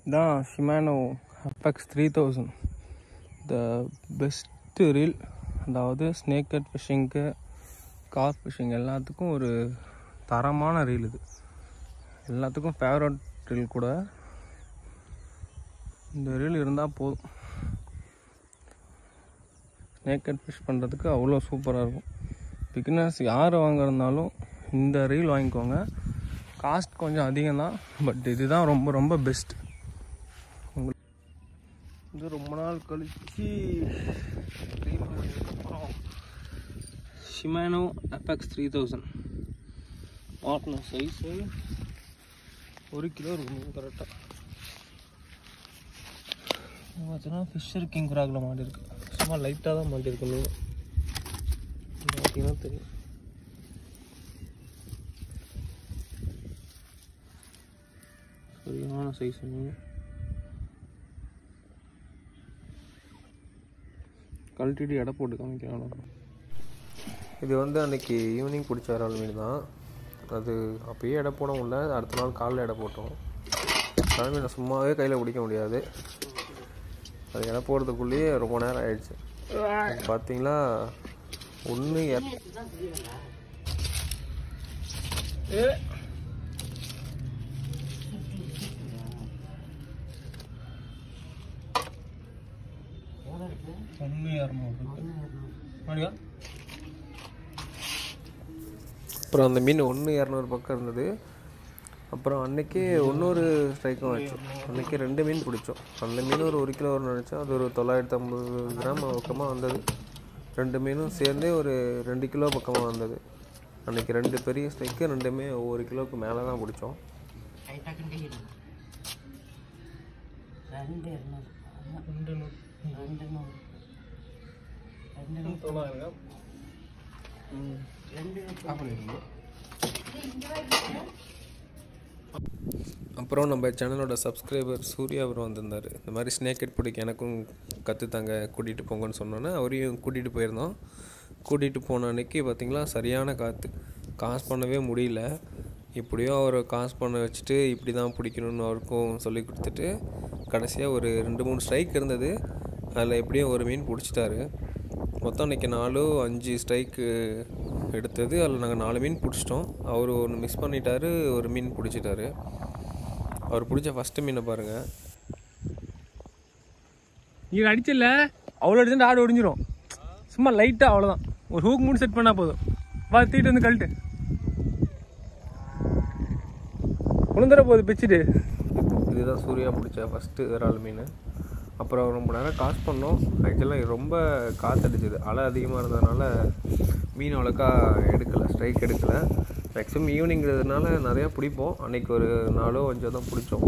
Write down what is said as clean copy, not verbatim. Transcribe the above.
இதான் Shimano Apex 3000 the best reel. அதாவது snakehead ஃபிஷ்ஷிங்க்கு, corp fishing எல்லாத்துக்கும் ஒரு தரமான ரீல் இது. எல்லாத்துக்கும் ஃபேவரட் ரீல் கூட. இந்த ரீல் இருந்தால் போதும், ஸ்னேக்கட் ஃபிஷ் பண்ணுறதுக்கு அவ்வளோ சூப்பராக இருக்கும். பிகினர்ஸ் யார் வாங்குறதுனாலும் இந்த ரீல் வாங்கிக்கோங்க. காஸ்ட் கொஞ்சம் அதிகம்தான், பட் இதுதான் ரொம்ப ரொம்ப பெஸ்ட். உங்களுக்கு இது ரொம்ப நாள் கழிச்சு ரீல் வாங்கினதுக்கப்புறம் Shimano Apex 3000 partner size 1 kilo இருக்கும் கரெக்டாக. பார்த்தீங்கன்னா ஃபிஷர் கிங் ஃப்ராகில் மாட்டிருக்கு. சும்மா லைட்டாக தான் மாட்டிருக்கு மீன். பார்த்தீங்கன்னா தெரியும். சரியான சைஸ் மீன். கழட்டிட்டு எடை போட்டு காமிக்கிறாங்க. இது வந்து அன்றைக்கி ஈவினிங் பிடிச்ச வரால் மீன் தான். அது அப்போயே எடை போட முடியல, அடுத்த நாள் காலையில் எடை போட்டோம். வரால் மீனை சும்மாவே கையில் பிடிக்க முடியாது. அது எடை போடுறதுக்குள்ளேயே ரொம்ப நேரம் ஆயிடுச்சு. பார்த்தீங்களா 1 அப்புறம் அந்த மீன் 1,200 பக்கம் இருந்தது. அப்புறம் அன்றைக்கி இன்னொரு ஸ்ட்ரைக்கும் ஆச்சு. அன்றைக்கி 2 மீன் பிடிச்சோம். அந்த மீன் ஒரு 1 கிலோ வரும்னு நினச்சோம். அது ஒரு 950 கிராம் பக்கமாக வந்தது. 2 மீனும் சேர்ந்தே ஒரு 2 கிலோ பக்கமாக வந்தது. அன்றைக்கி 2 பெரிய ஸ்ட்ரைக்கு, 2மே 1 கிலோவுக்கு மேலே தான் பிடிச்சோம். அப்புறம் நம்ம சேனலோட சப்ஸ்கிரைபர் சூர்யா அவர் வந்திருந்தார். இந்த மாதிரி ஸ்னேக்கட் பிடிக்க எனக்கும் கற்றுத்தாங்க, கூட்டிகிட்டு போங்கன்னு சொன்னோன்னே அவரையும் கூட்டிகிட்டு போயிருந்தோம். கூட்டிகிட்டு போன அன்றைக்கி பார்த்திங்களா சரியான காற்று. காசு பண்ணவே முடியல. இப்படியோ அவர் காசு பண்ண வச்சுட்டு இப்படி தான் பிடிக்கணும்னு அவருக்கும் சொல்லி கொடுத்துட்டு கடைசியாக ஒரு 2-3 ஸ்ட்ரைக் இருந்தது. அதில் எப்படியும் ஒரு மீன் பிடிச்சிட்டாரு. மொத்தம் அன்றைக்கி 4-5 ஸ்ட்ரைக்கு எடுத்தது. அதில் நாங்கள் 4 மீன் பிடிச்சிட்டோம். அவர் ஒன்று மிஸ் பண்ணிட்டார், ஒரு மீன் பிடிச்சிட்டாரு. அவர் பிடிச்ச ஃபஸ்ட்டு மீனை பாருங்கள். நீங்கள் அடிச்சில்ல அவ்வளோ அடிச்சுட்டு ஆடு ஒடிஞ்சிரும். சும்மா லைட்டாக அவ்வளோதான். ஒரு ஹூக் மூணு செட் பண்ணால் போதும். தீட்டு வந்து கழட்டு உளுந்துற போகுது பிச்சுட்டு. இதுதான் சூர்யா பிடிச்ச ஃபஸ்ட்டு விரால் மீன். அப்புறம் ரொம்ப நேரம் காசு பண்ணோம். ஆக்சுவலாக ரொம்ப காற்றடிச்சிது. அலை அதிகமாக இருந்ததுனால மீன் அவ்வளோக்கா எடுக்கலை, ஸ்ட்ரைக் எடுக்கலை. மேக்ஸிமம் ஈவினிங்கிறதுனால நிறையா பிடிப்போம். அன்றைக்கி ஒரு 4-5 தான் பிடிச்சோம்.